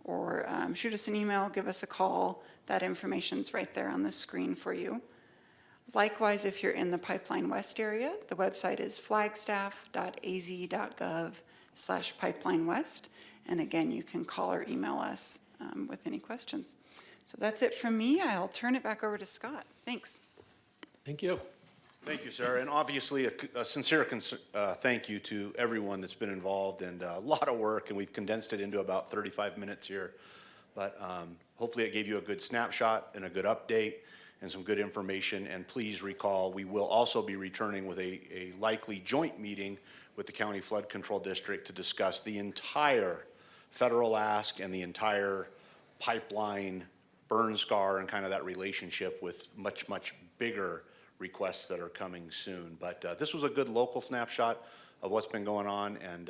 or shoot us an email, give us a call. That information's right there on the screen for you. Likewise, if you're in the Pipeline West area, the website is flagstaff.az.gov/pipelinewest. And again, you can call or email us with any questions. So that's it from me. I'll turn it back over to Scott. Thanks. Thank you. Thank you, Sarah, and obviously a sincere thank you to everyone that's been involved, and a lot of work, and we've condensed it into about 35 minutes here. But hopefully it gave you a good snapshot and a good update and some good information. And please recall, we will also be returning with a likely joint meeting with the County Flood Control District to discuss the entire federal ask and the entire pipeline burn scar and kind of that relationship with much, much bigger requests that are coming soon. But this was a good local snapshot of what's been going on, and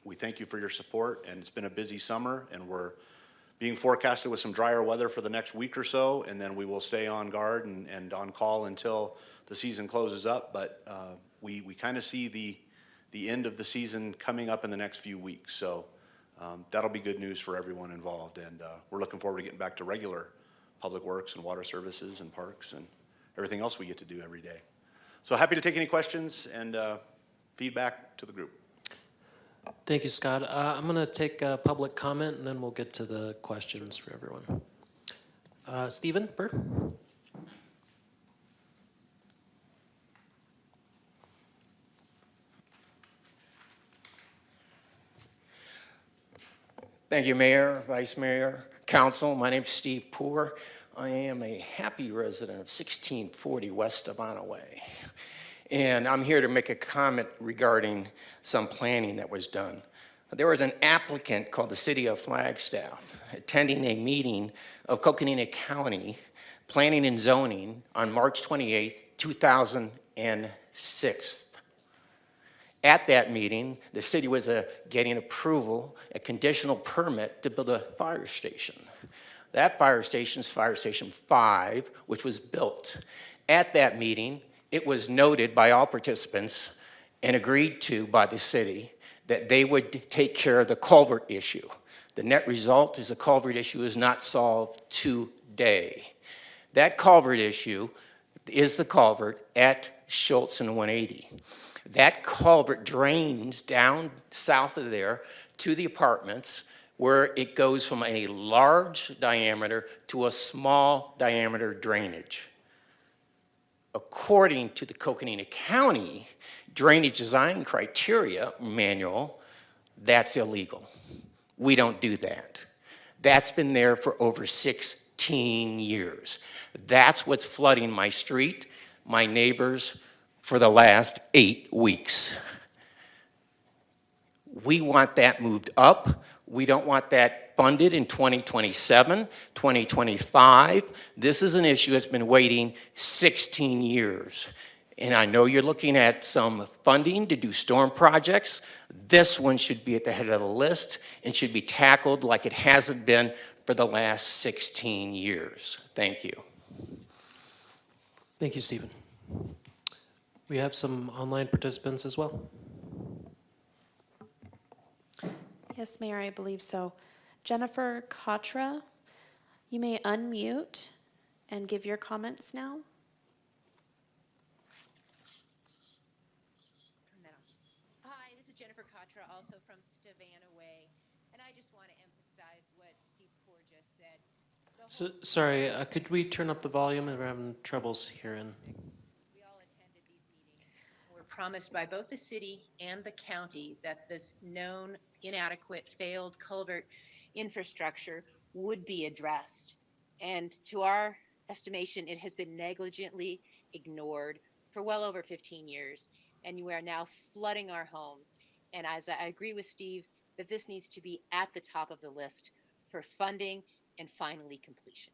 we thank you for your support. And it's been a busy summer, and we're being forecasted with some drier weather for the next week or so, and then we will stay on guard and on call until the season closes up. But we kind of see the end of the season coming up in the next few weeks. So that'll be good news for everyone involved, and we're looking forward to getting back to regular public works and water services and parks and everything else we get to do every day. So happy to take any questions and feedback to the group. Thank you, Scott. I'm going to take public comment, and then we'll get to the questions for everyone. Stephen Burr? Thank you, Mayor, Vice Mayor, Council. My name's Steve Poor. I am a happy resident of 1640 West of Way. And I'm here to make a comment regarding some planning that was done. There was an applicant called the City of Flagstaff attending a meeting of Coconina County Planning and Zoning on March 28th, 2006. At that meeting, the city was getting approval, a conditional permit to build a fire station. That fire station is Fire Station 5, which was built. At that meeting, it was noted by all participants and agreed to by the city that they would take care of the culvert issue. The net result is the culvert issue is not solved today. That culvert issue is the culvert at Schultz and 180. That culvert drains down south of there to the apartments, where it goes from a large diameter to a small diameter drainage. according to the Coconino County Drainage Design Criteria Manual, that's illegal. We don't do that. That's been there for over 16 years. That's what's flooding my street, my neighbors, for the last 8 weeks. We want that moved up. We don't want that funded in 2027, 2025. This is an issue that's been waiting 16 years. And I know you're looking at some funding to do storm projects. This one should be at the head of the list and should be tackled like it hasn't been for the last 16 years. Thank you. Thank you, Stephen. We have some online participants as well. Yes, Mayor, I believe so. Jennifer Katra, you may unmute and give your comments now. Hi, this is Jennifer Katra, also from Stevana Way, and I just want to emphasize what Steve Poor just said. So, sorry, could we turn up the volume? We're having troubles hearing. We all attended these meetings. We're promised by both the city and the county that this known inadequate failed culvert infrastructure would be addressed. And to our estimation, it has been negligently ignored for well over 15 years. And we are now flooding our homes. And as I agree with Steve, that this needs to be at the top of the list for funding and finally completion.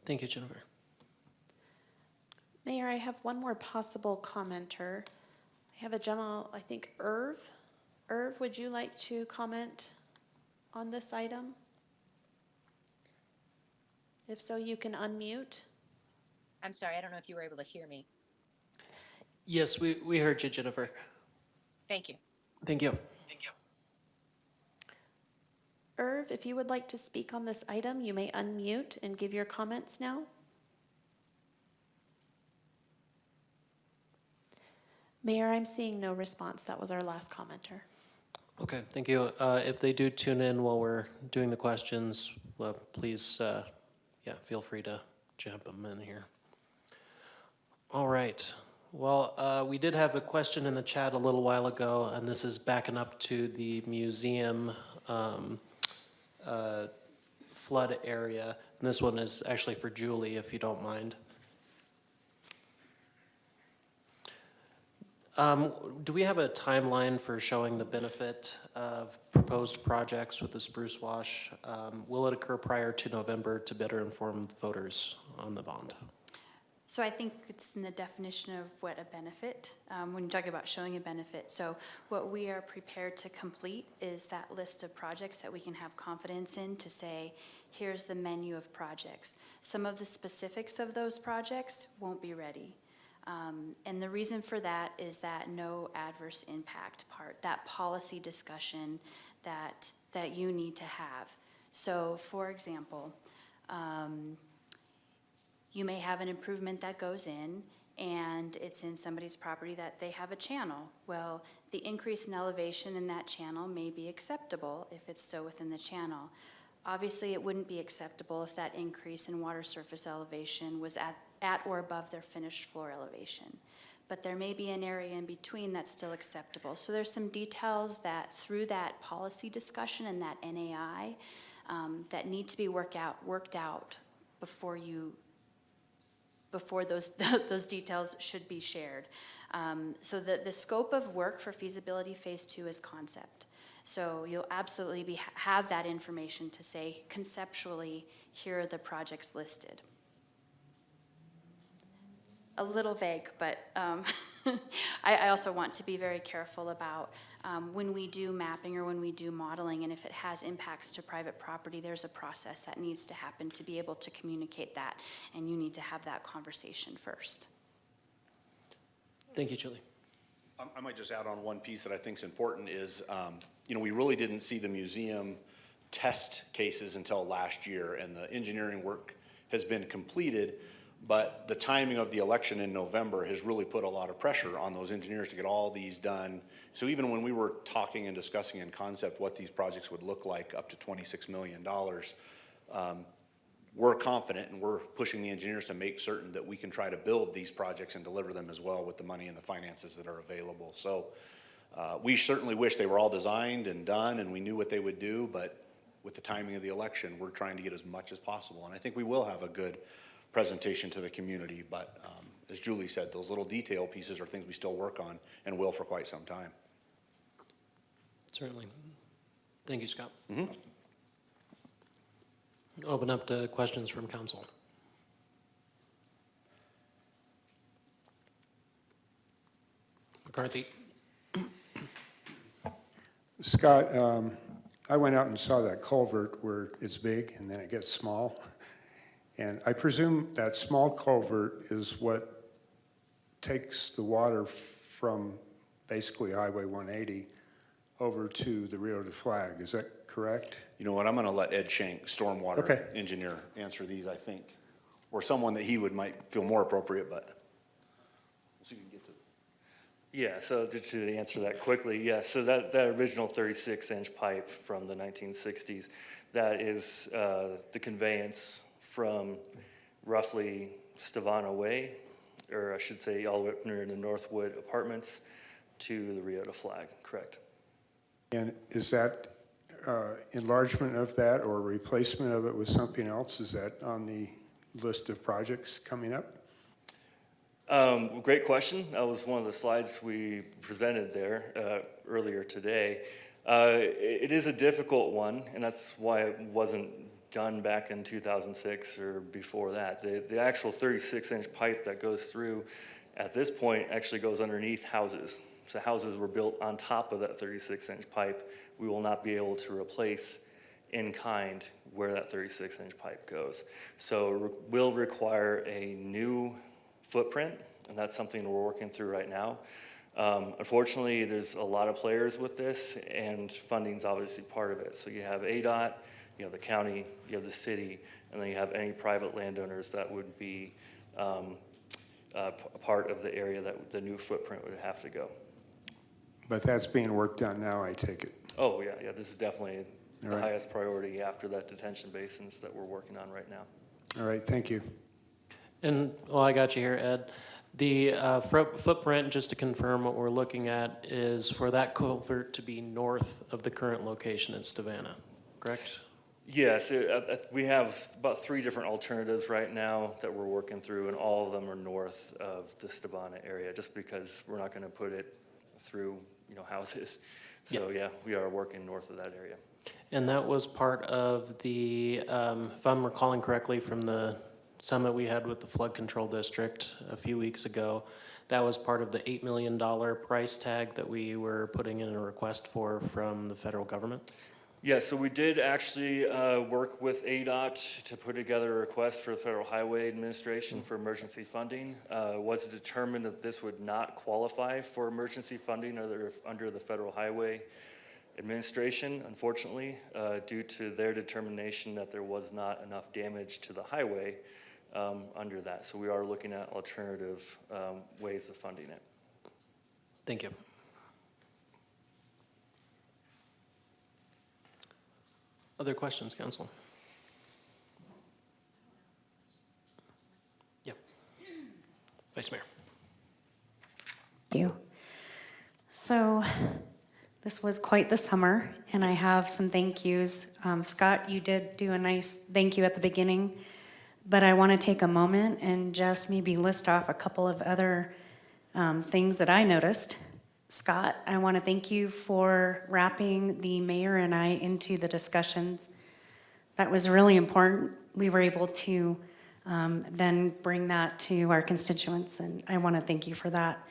Thank you, Jennifer. Mayor, I have one more possible commenter. I have a gentleman, I think Irv. Irv, would you like to comment on this item? If so, you can unmute. I'm sorry, I don't know if you were able to hear me. Yes, we heard you, Jennifer. Thank you. Thank you. Irv, if you would like to speak on this item, you may unmute and give your comments now. Mayor, I'm seeing no response. That was our last commenter. Okay, thank you. If they do tune in while we're doing the questions, please, feel free to jump them in here. All right. Well, we did have a question in the chat a little while ago, and this is backing up to the museum flood area. And this one is actually for Julie, if you don't mind. Do we have a timeline for showing the benefit of proposed projects with the Spruce Wash? Will it occur prior to November to better inform voters on the bond? So I think it's in the definition of what a benefit, when you talk about showing a benefit. So what we are prepared to complete is that list of projects that we can have confidence in to say, here's the menu of projects. Some of the specifics of those projects won't be ready. And the reason for that is that no adverse impact part, that policy discussion that you need to have. So for example, you may have an improvement that goes in and it's in somebody's property that they have a channel. Well, the increase in elevation in that channel may be acceptable if it's still within the channel. Obviously, it wouldn't be acceptable if that increase in water surface elevation was at or above their finished floor elevation. But there may be an area in between that's still acceptable. So there's some details that through that policy discussion and that NAI that need to be worked out before those details should be shared. So the scope of work for feasibility phase 2 is concept. So you'll absolutely have that information to say conceptually, here are the projects listed. A little vague, but I also want to be very careful about when we do mapping or when we do modeling, and if it has impacts to private property, there's a process that needs to happen to be able to communicate that, and you need to have that conversation first. Thank you, Julie. I might just add on one piece that I think is important is, we really didn't see the museum test cases until last year, and the engineering work has been completed, but the timing of the election in November has really put a lot of pressure on those engineers to get all these done. So even when we were talking and discussing in concept what these projects would look like, up to $26 million, we're confident and we're pushing the engineers to make certain that we can try to build these projects and deliver them as well with the money and the finances that are available. So we certainly wish they were all designed and done and we knew what they would do, but with the timing of the election, we're trying to get as much as possible. And I think we will have a good presentation to the community, but as Julie said, those little detail pieces are things we still work on and will for quite some time. Certainly. Thank you, Scott. Open up to questions from council. McCarthy. Scott, I went out and saw that culvert where it's big and then it gets small. And I presume that small culvert is what takes the water from basically Highway 180 over to the Rio de Flag. Is that correct? You know what, I'm gonna let Ed Shank, stormwater Okay. engineer, answer these, I think. Or someone that he might feel more appropriate, but we'll see if we can get to it. Yeah, so to answer that quickly, yes, so that original 36-inch pipe from the 1960s, that is the conveyance from roughly Stavana Way, or I should say all the way up near the Northwood Apartments to the Rio de Flag, correct? And is that enlargement of that or replacement of it with something else? Is that on the list of projects coming up? Great question. That was one of the slides we presented there earlier today. It is a difficult one, and that's why it wasn't done back in 2006 or before that. The actual 36-inch pipe that goes through at this point actually goes underneath houses. So houses were built on top of that 36-inch pipe. We will not be able to replace in kind where that 36-inch pipe goes. So it will require a new footprint, and that's something we're working through right now. Unfortunately, there's a lot of players with this, and funding's obviously part of it. So you have ADOT, you have the county, you have the city, and then you have any private landowners that would be a part of the area that the new footprint would have to go. But that's being worked on now, I take it. Oh, yeah, this is definitely All the right. highest priority after that detention basins that we're working on right now. All right, thank you. And, well, I got you here, Ed. The footprint, just to confirm what we're looking at, is for that culvert to be north of the current location in Savannah, correct? Yes, we have about 3 different alternatives right now that we're working through, and all of them are north of the Stavana area, just because we're not going to put it through, houses. So yeah, we are working north of that area. And that was part of the, if I'm recalling correctly from the summit we had with the flood control district a few weeks ago, that was part of the $8 million price tag that we were putting in a request for from the federal government? Yeah, so we did actually work with ADOT to put together a request for the Federal Highway Administration for emergency funding. It was determined that this would not qualify for emergency funding under the Federal Highway Administration, unfortunately, due to their determination that there was not enough damage to the highway under that. So we are looking at alternative ways of funding it. Thank you. Other questions, council? Yeah. Vice Mayor. Thank you. So this was quite the summer, and I have some thank yous. Scott, you did do a nice thank you at the beginning, but I want to take a moment and just maybe list off a couple of other things that I noticed. Scott, I want to thank you for wrapping the mayor and I into the discussions. That was really important. We were able to then bring that to our constituents, and I want to thank you for that.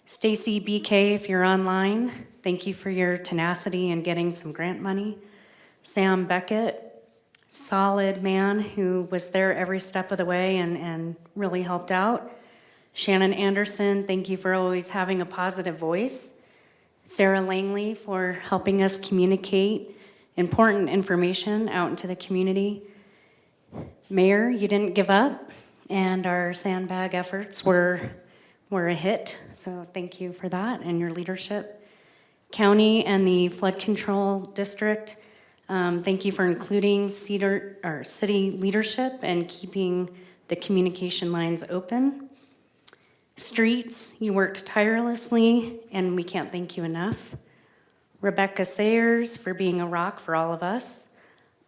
Stacy BK, if you're online, thank you for your tenacity in getting some grant money. Sam Beckett, solid man who was there every step of the way and really helped out. Shannon Anderson, thank you for always having a positive voice. Sarah Langley for helping us communicate important information out into the community. Mayor, you didn't give up, and our sandbag efforts were a hit, so thank you for that and your leadership. County and the flood control district, Thank you for including city leadership and keeping the communication lines open. Streets, you worked tirelessly, and we can't thank you enough. Rebecca Sayers for being a rock for all of us.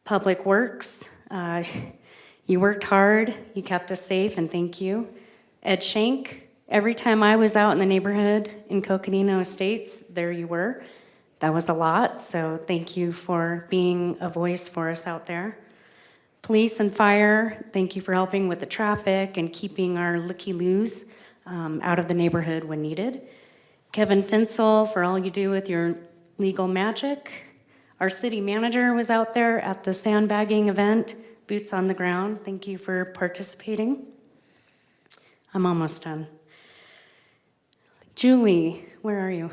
Public Works, you worked hard, you kept us safe, and thank you. Ed Shank, every time I was out in the neighborhood in Coconino Estates, there you were. That was a lot, so thank you for being a voice for us out there. Police and fire, thank you for helping with the traffic and keeping our looky-loos out of the neighborhood when needed. Kevin Finsel, for all you do with your legal magic. Our city manager was out there at the sandbagging event, boots on the ground. Thank you for participating. I'm almost done. Julie, where are you?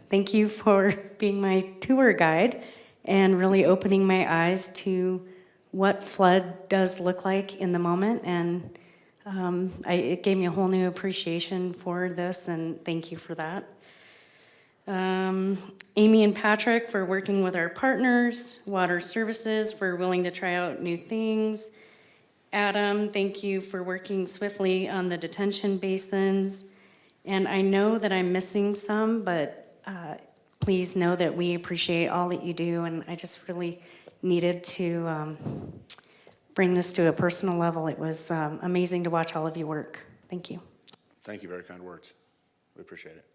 Thank you for being my tour guide and really opening my eyes to what flood does look like in the moment. And it gave me a whole new appreciation for this, and thank you for that. Amy and Patrick for working with our partners, Water Services for willing to try out new things. Adam, thank you for working swiftly on the detention basins. And I know that I'm missing some, but please know that we appreciate all that you do, and I just really needed to bring this to a personal level. It was amazing to watch all of you work. Thank you. Thank you, very kind words. We appreciate it.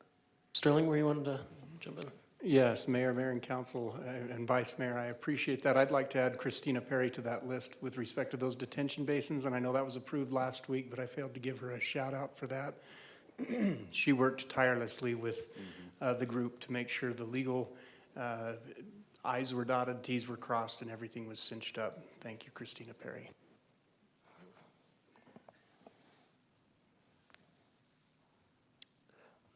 Sterling, were you wanting to jump in? Yes, Mayor, and Council, and Vice Mayor, I appreciate that. I'd like to add Christina Perry to that list with respect to those detention basins, and I know that was approved last week, but I failed to give her a shout out for that. She worked tirelessly with the group to make sure the legal I's were dotted, T's were crossed, and everything was cinched up. Thank you, Christina Perry.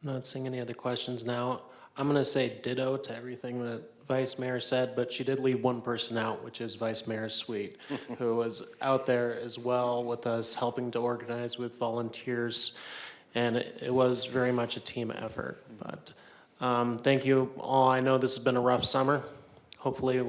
Not seeing any other questions now. I'm going to say ditto to everything that Vice Mayor said, but she did leave one person out, which is Vice Mayor Sweet, who was out there as well with us, helping to organize with volunteers, and it was very much a team effort. But thank you all. I know this has been a rough summer. Hopefully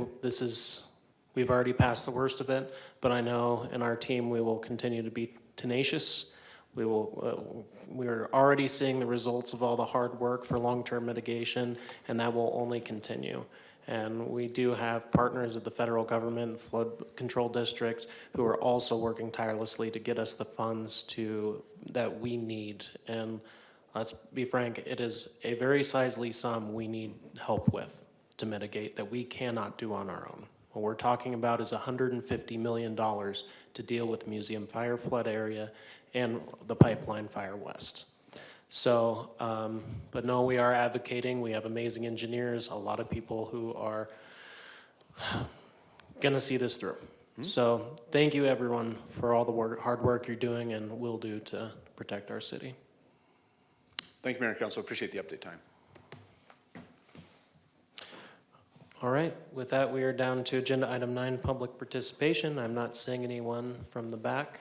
we've already passed the worst of it, but I know in our team we will continue to be tenacious. We're already seeing the results of all the hard work for long-term mitigation, and that will only continue. And we do have partners at the federal government, Flood Control District, who are also working tirelessly to get us the funds that we need. And let's be frank, it is a very sizely sum we need help with to mitigate that we cannot do on our own. What we're talking about is $150 million to deal with Museum Fire Flood area and the Pipeline Fire West. So, but no, we are advocating. We have amazing engineers, a lot of people who are gonna see this through. So thank you everyone for all the hard work you're doing and will do to protect our city. Thank you, Mayor and Council. Appreciate the update time. All right, with that, we are down to agenda item 9, public participation. I'm not seeing anyone from the back.